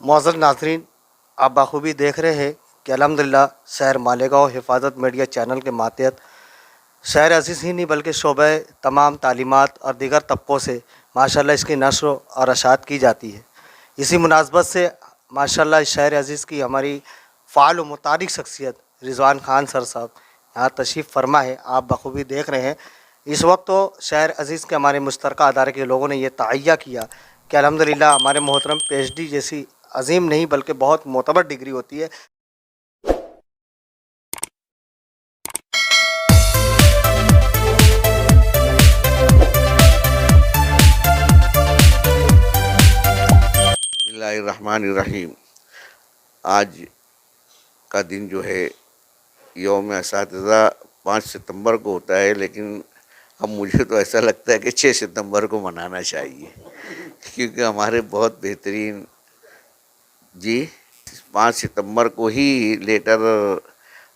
معزز ناظرین، آپ بخوبی دیکھ رہے ہیں کہ الحمدللہ شہر مالیگاؤں حفاظت میڈیا چینل کے ماتحت شہر عزیز ہی نہیں بلکہ شعبہ تمام تعلیمات اور دیگر طبقوں سے ماشاءاللہ اس کی نشر اور اشاعت کی جاتی ہے۔ اسی مناسبت سے ماشاءاللہ اس شہر عزیز کی ہماری فعال و متحرک شخصیت رضوان خان سر صاحب یہاں تشریف فرما ہے، آپ بخوبی دیکھ رہے ہیں۔ اس وقت تو شہر عزیز کے ہمارے مشترکہ ادارے کے لوگوں نے یہ تہیہ کیا کہ الحمدللہ ہمارے محترم پی ایچ ڈی جیسی عظیم نہیں بلکہ بہت معتبر ڈگری ہوتی ہے۔ بسم اللہ الرحمن الرحیم۔ آج کا دن جو ہے یوم اساتذہ 5 ستمبر کو ہوتا ہے، لیکن اب مجھے تو ایسا لگتا ہے کہ 6 ستمبر کو منانا چاہیے، کیونکہ ہمارے بہت بہترین 5 ستمبر کو ہی لیٹر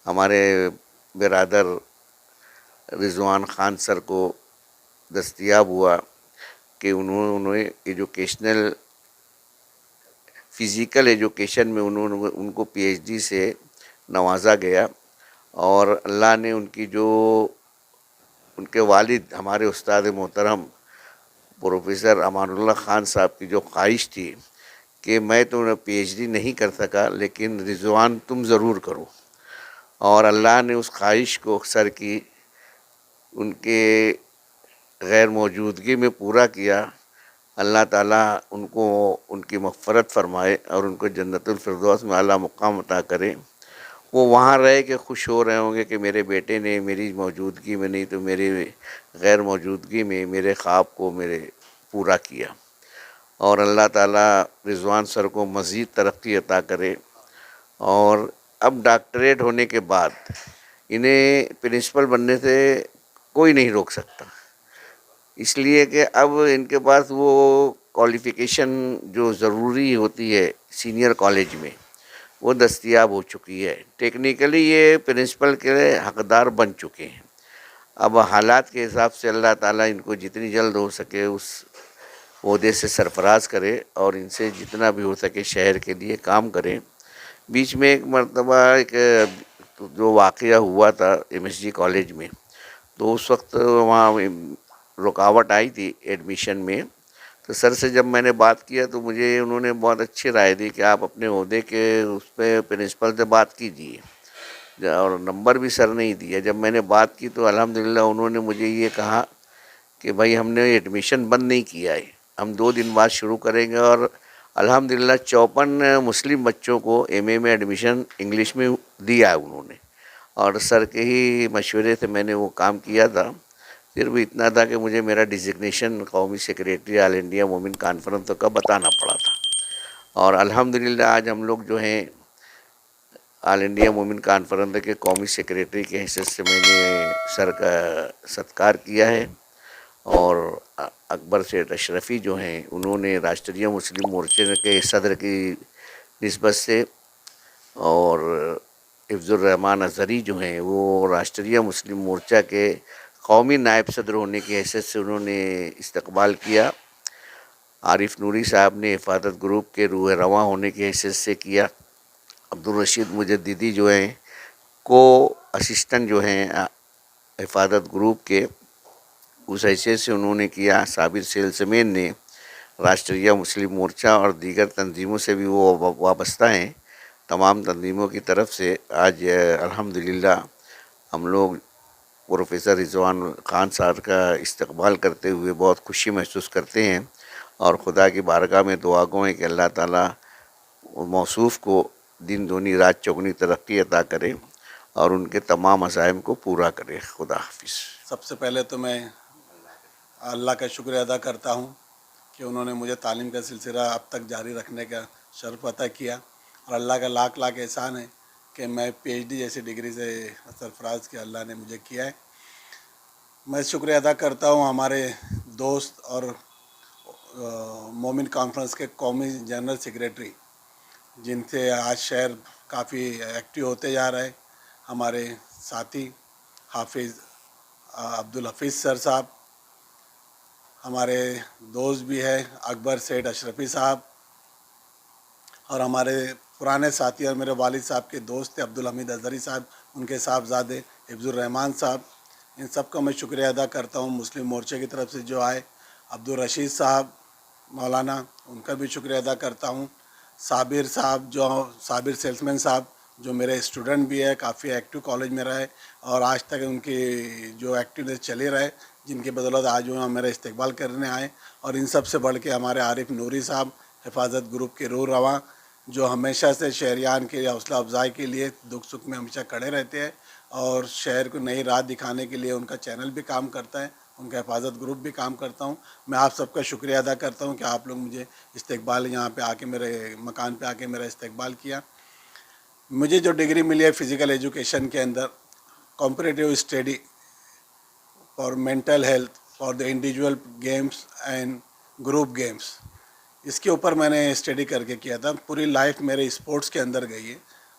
ہمارے برادر رضوان خان سر کو دستیاب ہوا کہ انہوں نے ایجوکیشنل فزیکل ایجوکیشن میں ان کو پی ایچ ڈی سے نوازا گیا، اور اللہ نے ان کے والد ہمارے استاد محترم پروفیسر امان اللہ خان صاحب کی جو خواہش تھی کہ میں تو پی ایچ ڈی نہیں کر سکا لیکن رضوان تم ضرور کرو، اور اللہ نے اس خواہش کو سر کی ان کے غیر موجودگی میں پورا کیا۔ اللہ تعالیٰ ان کو ان کی مغفرت فرمائے اور ان کو جنت الفردوس میں اعلیٰ مقام عطا کرے۔ وہ وہاں رہے کہ خوش ہو رہے ہوں گے کہ میرے بیٹے نے میری موجودگی میں نہیں تو میری غیر موجودگی میں میرے خواب کو میرے پورا کیا، اور اللہ تعالیٰ رضوان سر کو مزید ترقی عطا کرے۔ اور اب ڈاکٹریٹ ہونے کے بعد انہیں پرنسپل بننے سے کوئی نہیں روک سکتا، اس لیے کہ اب ان کے پاس وہ کوالیفیکیشن جو ضروری ہوتی ہے سینئر کالج میں وہ دستیاب ہو چکی ہے۔ ٹیکنیکلی یہ پرنسپل کے حقدار بن چکے ہیں۔ اب حالات کے حساب سے اللہ تعالیٰ ان کو جتنی جلد ہو سکے اس عہدے سے سرفراز کرے اور ان سے جتنا بھی ہو سکے شہر کے لیے کام کریں۔ بیچ میں ایک مرتبہ ایک جو واقعہ ہوا تھا ایم ایس جی کالج میں، تو اس وقت وہاں رکاوٹ آئی تھی ایڈمیشن میں، تو سر سے جب میں نے بات کیا تو مجھے انہوں نے بہت اچھی رائے دی کہ آپ اپنے عہدے کے اس پہ پرنسپل سے بات کیجیے، اور نمبر بھی سر نے ہی دیا۔ جب میں نے بات کی تو الحمدللہ انہوں نے مجھے یہ کہا کہ بھائی ہم نے ایڈمیشن بند نہیں کیا ہے، ہم 2 دن بعد شروع کریں گے، اور الحمدللہ 54 مسلم بچوں کو ایم اے میں ایڈمیشن انگلش میں دیا ہے انہوں نے، اور سر کے ہی مشورے سے میں نے وہ کام کیا تھا۔ صرف اتنا تھا کہ مجھے میرا ڈیزگنیشن قومی سیکریٹری آل انڈیا مومن کانفرنس کا بتانا پڑا تھا، اور الحمدللہ آج ہم لوگ جو ہیں آل انڈیا مومن کانفرنس کے قومی سیکریٹری کے حیثیت سے میں نے سر کا ستکار کیا ہے، اور اکبر سیٹھ اشرفی جو ہیں انہوں نے راشٹریہ مسلم مورچے کے صدر کی نسبت سے، اور حفظ الرحمان اظہری جو ہیں وہ راشٹریہ مسلم مورچہ کے قومی نائب صدر ہونے کی حیثیت سے انہوں نے استقبال کیا۔ عارف نوری صاحب نے حفاظت گروپ کے روح رواں ہونے کی حیثیت سے کیا۔ عبدالرشید مجددی جو ہیں کو اسسٹنٹ جو ہیں حفاظت گروپ کے، اس حیثیت سے انہوں نے کیا۔ صابر سیلسمین نے راشٹریہ مسلم مورچہ اور دیگر تنظیموں سے بھی وہ وابستہ ہیں، تمام تنظیموں کی طرف سے آج الحمدللہ ہم لوگ پروفیسر رضوان خان صاحب کا استقبال کرتے ہوئے بہت خوشی محسوس کرتے ہیں، اور خدا کی بارگاہ میں دعا گو ہیں کہ اللہ تعالیٰ موصوف کو دن دگنی رات چوگنی ترقی عطا کرے اور ان کے تمام عزائم کو پورا کرے۔ خدا حافظ۔ سب سے پہلے تو میں اللہ کا شکریہ ادا کرتا ہوں کہ انہوں نے مجھے تعلیم کا سلسلہ اب تک جاری رکھنے کا شرف عطا کیا، اور اللہ کا لاکھ لاکھ احسان ہے کہ میں پی ایچ ڈی جیسی ڈگری سے سرفراز کیا اللہ نے مجھے کیا ہے۔ میں شکریہ ادا کرتا ہوں ہمارے دوست اور مومن کانفرنس کے قومی جنرل سیکریٹری، جن سے آج شہر کافی ایکٹیو ہوتے جا رہا ہے، ہمارے ساتھی حافظ عبدالحفیظ سر صاحب، ہمارے دوست بھی ہے اکبر سیٹھ اشرفی صاحب، اور ہمارے पुराने साथी और मेरे वालिद साहब के दोस्त थे अब्दुल हमीद अजहरी साहब, उनके साहबजादे हिफ्जुर रहमान साहब, इन सब का मैं शुक्रिया अदा करता हूँ। मुस्लिम मोर्चे की तरफ से जो आए अब्दुल रशीद साहब मौलाना, उनका भी शुक्रिया अदा करता हूँ। साबिर साहब, जो साबिर सेल्समैन साहब, जो मेरे स्टूडेंट भी है, काफ़ी एक्टिव कॉलेज में रहे और आज तक उनकी जो एक्टिवनेस चले रहे, जिनकी बदौलत आज वो मेरा इस्तकबाल करने आए। और इन सब से बढ़ के हमारे आरिफ नूरी साहब, हिफाजत ग्रुप के रूह रवां, जो हमेशा से शहरियान के हौसला अफजाई के लिए दुख सुख में हमेशा खड़े रहते हैं और शहर को नई राह दिखाने के लिए उनका चैनल भी काम करता है, उनका हिफाजत ग्रुप भी काम करता हूँ। मैं आप सबका शुक्रिया अदा करता हूँ कि आप लोग मुझे इस्तकबाल यहाँ पे आके मेरे मकान पे आके मेरा इस्तकबाल किया। मुझे जो डिग्री मिली है फ़िज़िकल एजुकेशन के अंदर, competitive study for mental health for the individual games and group games, इसके ऊपर मैंने स्टडी करके किया था। पूरी लाइफ मेरे स्पोर्ट्स के अंदर गई है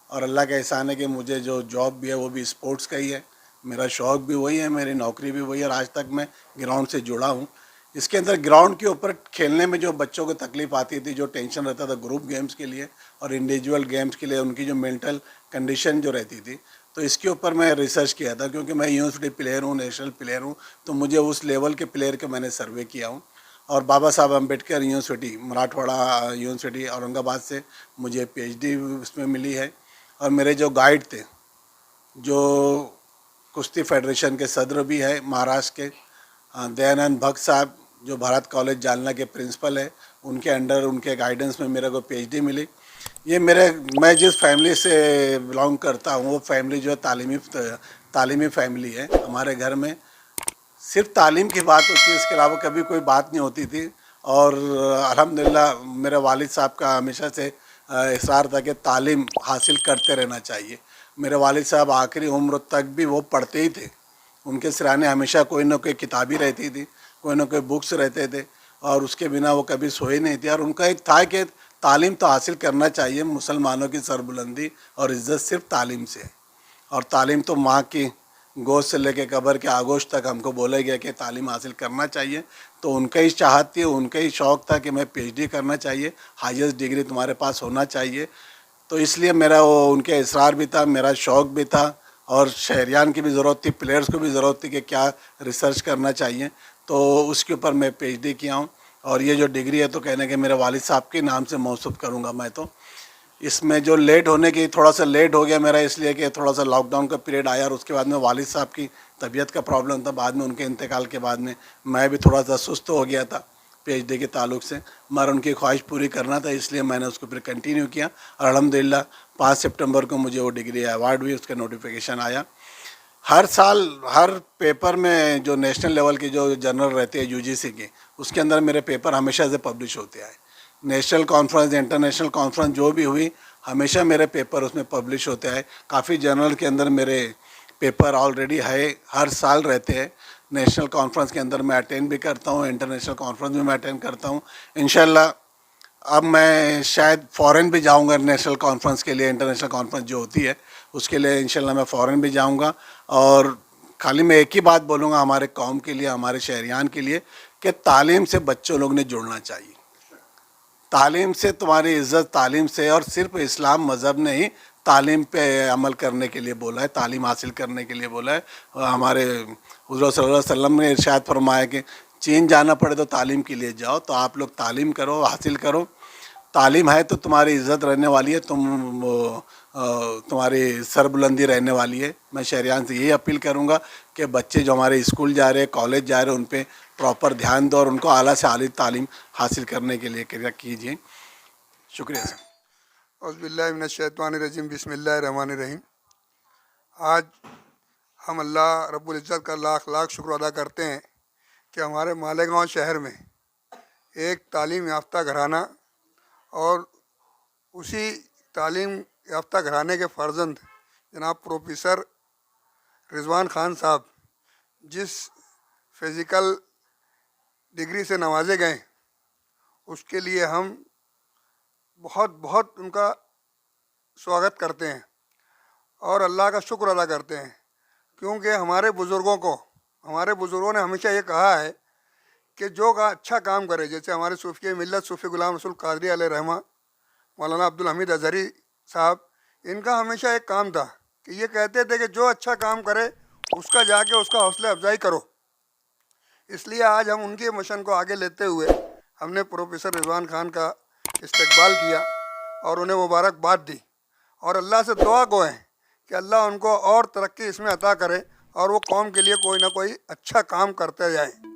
और अल्लाह का एहसान है कि मुझे जो जॉब भी है वो भी स्पोर्ट्स का ही है, मेरा शौक़ भी वही है, मेरी नौकरी भी वही है और आज तक मैं ग्राउंड से जुड़ा हूँ। इसके अंदर ग्राउंड के ऊपर खेलने में जो बच्चों को तकलीफ़ आती थी, जो टेंशन रहता था ग्रुप गेम्स के लिए और इंडिविजुअल गेम्स के लिए, उनकी जो मेंटल कंडीशन जो रहती थी, तो इसके ऊपर मैं रिसर्च किया था। क्योंकि मैं यूनिवर्सिटी प्लेयर हूँ, नेशनल प्लेयर हूँ, तो मुझे उस लेवल के प्लेयर के मैंने सर्वे किया हूँ। और बाबा साहब अम्बेडकर यूनिवर्सिटी, मराठवाड़ा यूनिवर्सिटी औरंगाबाद से मुझे PhD उसमें मिली है। और मेरे जो गाइड थे, जो कुश्ती फेडरेशन के सदर भी है महाराष्ट्र के, दयानंद भक्त साहब, जो भारत कॉलेज जालना के प्रिंसिपल है, उनके अंडर उनके गाइडेंस में मेरे को PhD मिली। ये मैं जिस फैमिली से बिलोंग करता हूँ वो फैमिली जो है तालीमी फैमिली है। हमारे घर में सिर्फ तालीम की बात होती है, इसके अलावा कभी कोई बात नहीं होती थी। और अल्हम्दुलिल्लाह मेरे वालिद साहब का हमेशा से इसरार था कि तालीम हासिल करते रहना चाहिए। मेरे वालिद साहब आखिरी उम्र तक भी वो पढ़ते ही थे, उनके सिराने हमेशा कोई ना कोई किताबी रहती थी, कोई ना कोई बुक्स रहते थे और उसके बिना वो कभी सोए नहीं थे। और उनका एक था कि तालीम तो हासिल करना चाहिए, मुसलमानों की सरबुलंदी और इज़्ज़त सिर्फ तालीम से है। और तालीम तो माँ की गोद से लेके कब्र के आगोश तक हमको बोला गया कि तालीम हासिल करना चाहिए। तो उनका ही चाहत थी, उनका ही शौक़ था कि मैं PhD करना चाहिए, हाईएस्ट डिग्री तुम्हारे पास होना चाहिए। तो इसलिए मेरा वो उनके इसरार भी था, मेरा शौक़ भी था और शहरियान की भी ज़रूरत थी, प्लेयर्स को भी ज़रूरत थी कि क्या रिसर्च करना चाहिए। तो उसके ऊपर मैं PhD किया हूँ। और ये जो डिग्री है तो कहने के मेरे वालिद साहब के नाम से मौसूफ़ करूँगा मैं। तो इसमें जो लेट होने की, थोड़ा सा लेट हो गया मेरा इसलिए कि थोड़ा सा लॉकडाउन का पीरियड आया और उसके बाद में वालिद साहब की तबीयत का प्रॉब्लम था। बाद में उनके इंतकाल के बाद में मैं भी थोड़ा सा सुस्त हो गया था PhD के ताल्लुक़ से, मगर उनकी ख्वाहिश पूरी करना था इसलिए मैंने उसको फिर कंटिन्यू किया। और अल्हम्दुलिल्लाह 5 सितंबर को मुझे वो डिग्री अवार्ड हुई, उसका नोटिफिकेशन आया। हर साल हर पेपर में जो नेशनल लेवल के जो जर्नल रहते हैं UGC के, उसके अंदर मेरे पेपर हमेशा से पब्लिश होते आए। नेशनल कॉन्फ्रेंस, इंटरनेशनल कॉन्फ्रेंस जो भी हुई, हमेशा मेरे पेपर उसमें पब्लिश होते आए। काफ़ी जर्नल के अंदर मेरे पेपर ऑलरेडी है, हर साल रहते हैं। नेशनल कॉन्फ्रेंस के अंदर मैं अटेंड भी करता हूँ, इंटरनेशनल कॉन्फ्रेंस भी मैं अटेंड करता हूँ। इंशाल्लाह अब मैं शायद फ़ॉरेन भी जाऊंगा नेशनल कॉन्फ्रेंस के लिए, इंटरनेशनल कॉन्फ्रेंस जो होती है उसके लिए इंशाल्लाह मैं फ़ॉरेन भी जाऊंगा। और खाली मैं एक ही बात बोलूँगा हमारे कौम के लिए, हमारे शहरियान के लिए, कि तालीम से बच्चों लोग ने जुड़ना चाहिए। तालीम से तुम्हारी इज़्ज़त, तालीम से। और सिर्फ इस्लाम मज़हब ने ही तालीम पे अमल करने के लिए बोला है, तालीम हासिल करने के लिए बोला है। हमारे हुज़ूर सल्लल्लाहु अलैहि वसल्लम ने इरशाद फरमाया कि चीन जाना पड़े तो तालीम के लिए जाओ। तो आप लोग तालीम करो, हासिल करो। तालीम है तो तुम्हारी इज़्ज़त रहने वाली है, तुम्हारी सरबुलंदी रहने वाली है। मैं शहरियान से यही अपील करूँगा कि बच्चे जो हमारे स्कूल जा रहे हैं, कॉलेज जा रहे हैं, उन पर प्रॉपर ध्यान दो और उनको आला से आली तालीम हासिल करने के लिए क्या कीजिए। शुक्रिया सर। औज़ुबिल्लाहिमिनश्शैतानिर्रजीम, बिस्मिल्लाहिर्रहमानिर्रहीम। आज हम अल्लाह रब्बुल इज़्ज़त का लाख लाख शुक्र अदा करते हैं कि हमारे मालेगांव शहर में एक तालीम याफ्ता घराना और उसी तालीम याफ्ता घराने के फ़र्जंद जनाब प्रोफेसर रिज़वान ख़ान साहब जिस फ़िज़िकल डिग्री से नवाजे गए, उसके लिए हम बहुत बहुत उनका स्वागत करते हैं और अल्लाह का शुक्र अदा करते हैं। क्योंकि हमारे बुज़ुर्गों ने हमेशा ये कहा है कि जो अच्छा काम करे, जैसे हमारे सूफ़ी मिल्लत सूफ़ी ग़ुलाम रसूल क़ादरी अलैहि रहमा मौलाना अब्दुल हमीद अजहरी साहब, इनका हमेशा एक काम था कि ये कहते थे कि जो अच्छा काम करे उसका जाके उसका हौसला अफजाई करो। इसलिए आज हम उनके मिशन को आगे लेते हुए हमने प्रोफेसर रिजवान खान का इस्तकबाल किया और उन्हें मुबारकबाद दी, और अल्लाह से दुआ को है कि अल्लाह उनको और तरक्की इसमें अता करे और वो कौम के लिए कोई ना कोई अच्छा काम करते जाएं।